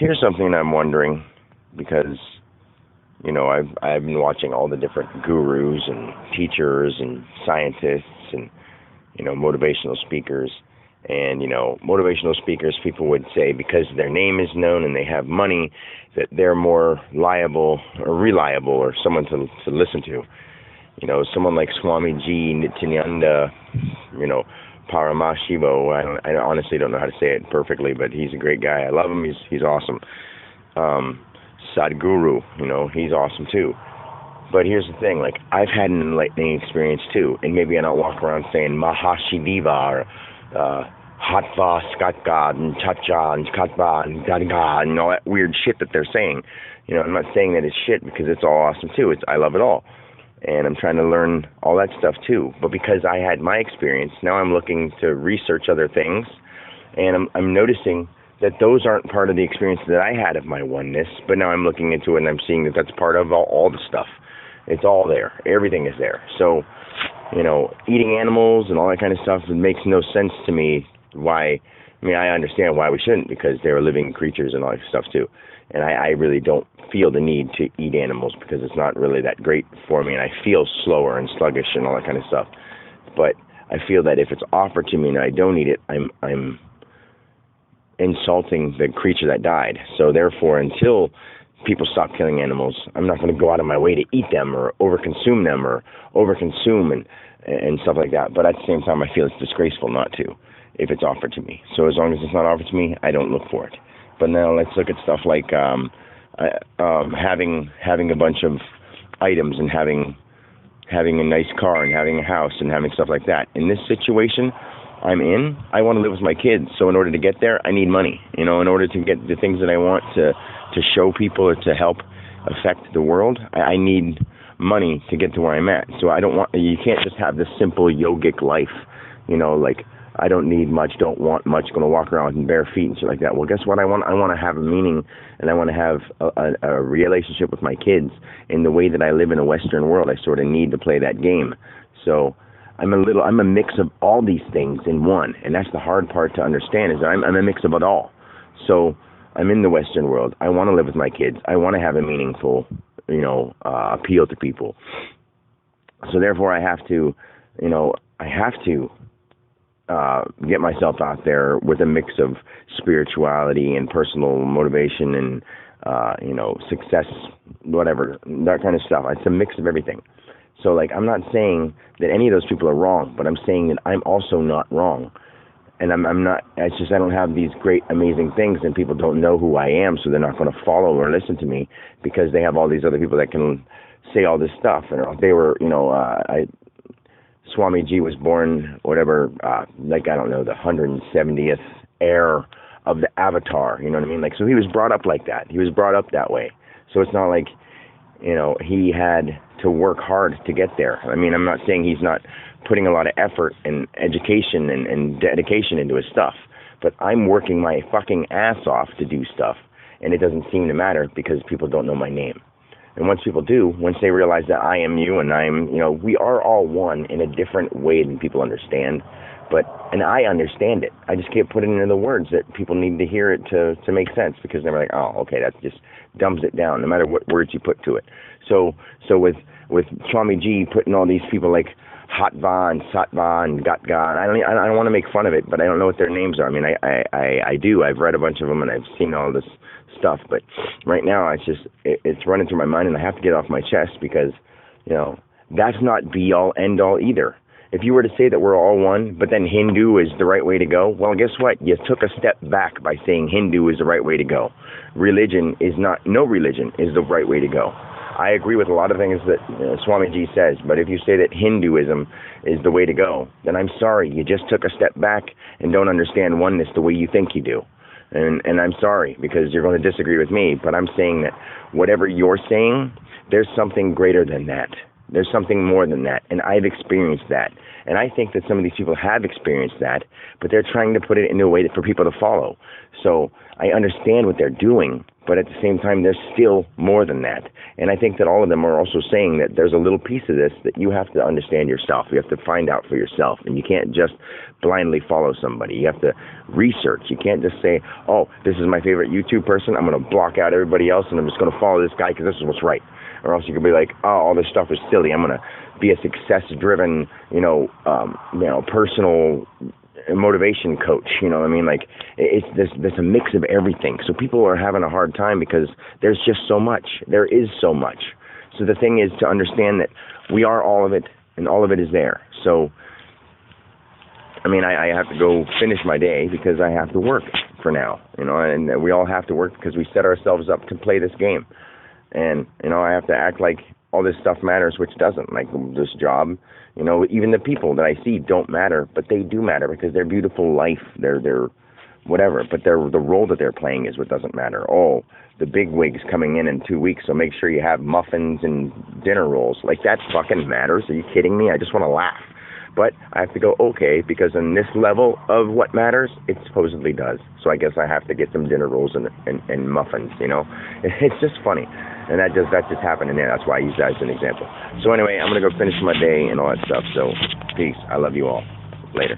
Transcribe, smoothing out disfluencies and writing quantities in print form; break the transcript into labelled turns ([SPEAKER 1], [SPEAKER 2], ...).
[SPEAKER 1] Here's something I'm wondering, because I've been watching all the different gurus and teachers and scientists and motivational speakers. And motivational speakers, people would say, because their name is known and they have money, that they're more liable or reliable or someone to listen to. Someone like Swamiji Nityananda, Paramashivo. I honestly don't know how to say it perfectly, but he's a great guy. I love him. He's awesome. Sadhguru, he's awesome too. But here's the thing, like, I've had an enlightening experience too, and maybe I don't walk around saying Mahashiva or Hatva Skatka and Chacha and Katva and Gadga and all that weird shit that they're saying. I'm not saying that it's shit, because it's all awesome too. I love it all. And I'm trying to learn all that stuff too. But because I had my experience, now I'm looking to research other things, and I'm noticing that those aren't part of the experience that I had of my oneness, but now I'm looking into it and I'm seeing that that's part of all the stuff. It's all there. Everything is there. So, eating animals and all that kind of stuff, it makes no sense to me why. I understand why we shouldn't, because they're living creatures and all that stuff too. And I really don't feel the need to eat animals, because it's not really that great for me, and I feel slower and sluggish and all that kind of stuff. But I feel that if it's offered to me and I don't eat it, I'm insulting the creature that died. So therefore, until people stop killing animals, I'm not going to go out of my way to eat them or overconsume them or overconsume and stuff like that. But at the same time, I feel it's disgraceful not to, if it's offered to me. So as long as it's not offered to me, I don't look for it. But now let's look at stuff like having a bunch of items and having a nice car and having a house and having stuff like that. In this situation I'm in, I want to live with my kids. So in order to get there, I need money. In order to get the things that I want to show people or to help affect the world, I need money to get to where I'm at. So you can't just have this simple yogic life, like, I don't need much, don't want much, going to walk around with bare feet and shit like that. Well, guess what? I want to have a meaning, and I want to have a relationship with my kids in the way that I live in a Western world. I sort of need to play that game. So I'm a mix of all these things in one, and that's the hard part to understand, is that I'm a mix of it all. So I'm in the Western world. I want to live with my kids. I want to have a meaningful, appeal to people. So therefore, I have to get myself out there with a mix of spirituality and personal motivation and, success, whatever, that kind of stuff. It's a mix of everything. So, like, I'm not saying that any of those people are wrong, but I'm saying that I'm also not wrong. And I'm not, it's just I don't have these great, amazing things, and people don't know who I am, so they're not going to follow or listen to me, because they have all these other people that can say all this stuff. And they were, Swamiji was born, whatever, I don't know, the 170th heir of the Avatar, you know what I mean? Like, so he was brought up like that. He was brought up that way. So it's not like, he had to work hard to get there. I'm not saying he's not putting a lot of effort and education and dedication into his stuff, but I'm working my fucking ass off to do stuff, and it doesn't seem to matter because people don't know my name. And once people do, once they realize that I am you and we are all one in a different way than people understand, and I understand it. I just can't put it into the words that people need to hear it to make sense, because they're like, oh, okay, that just dumbs it down, no matter what words you put to it. So with Swamiji putting all these people like Hatva and Satva and Gatga, I don't want to make fun of it, but I don't know what their names are. I do. I've read a bunch of them and I've seen all this stuff, but right now it's running through my mind, and I have to get it off my chest, because that's not be all end all either. If you were to say that we're all one, but then Hindu is the right way to go, well, guess what? You took a step back by saying Hindu is the right way to go. No religion is the right way to go. I agree with a lot of things that Swamiji says, but if you say that Hinduism is the way to go, then I'm sorry, you just took a step back and don't understand oneness the way you think you do. And I'm sorry, because you're going to disagree with me, but I'm saying that whatever you're saying, there's something greater than that. There's something more than that, and I've experienced that. And I think that some of these people have experienced that, but they're trying to put it into a way for people to follow. So I understand what they're doing, But at the same time, there's still more than that. And I think that all of them are also saying that there's a little piece of this that you have to understand yourself. You have to find out for yourself. And you can't just blindly follow somebody. You have to research. You can't just say, oh, this is my favorite YouTube person. I'm going to block out everybody else and I'm just going to follow this guy because this is what's right. Or else you could be like, oh, all this stuff is silly. I'm going to be a success-driven, personal motivation coach, you know what I mean? Like, it's there's a mix of everything. So people are having a hard time because there's just so much. There is so much. So the thing is to understand that we are all of it, and all of it is there. So, I mean, I have to go finish my day because I have to work for now, and we all have to work because we set ourselves up to play this game. And, I have to act like all this stuff matters, which doesn't. Like this job, even the people that I see don't matter, but they do matter because their beautiful life, their whatever, but the role that they're playing is what doesn't matter. Oh, the big wigs coming in 2 weeks, so make sure you have muffins and dinner rolls. Like, that fucking matters. Are you kidding me? I just want to laugh. But I have to go, okay, because on this level of what matters, it supposedly does. So I guess I have to get some dinner rolls and muffins, It's just funny. And that just happened in there. That's why I use that as an example. So anyway, I'm going to go finish my day and all that stuff. So peace. I love you all. Later.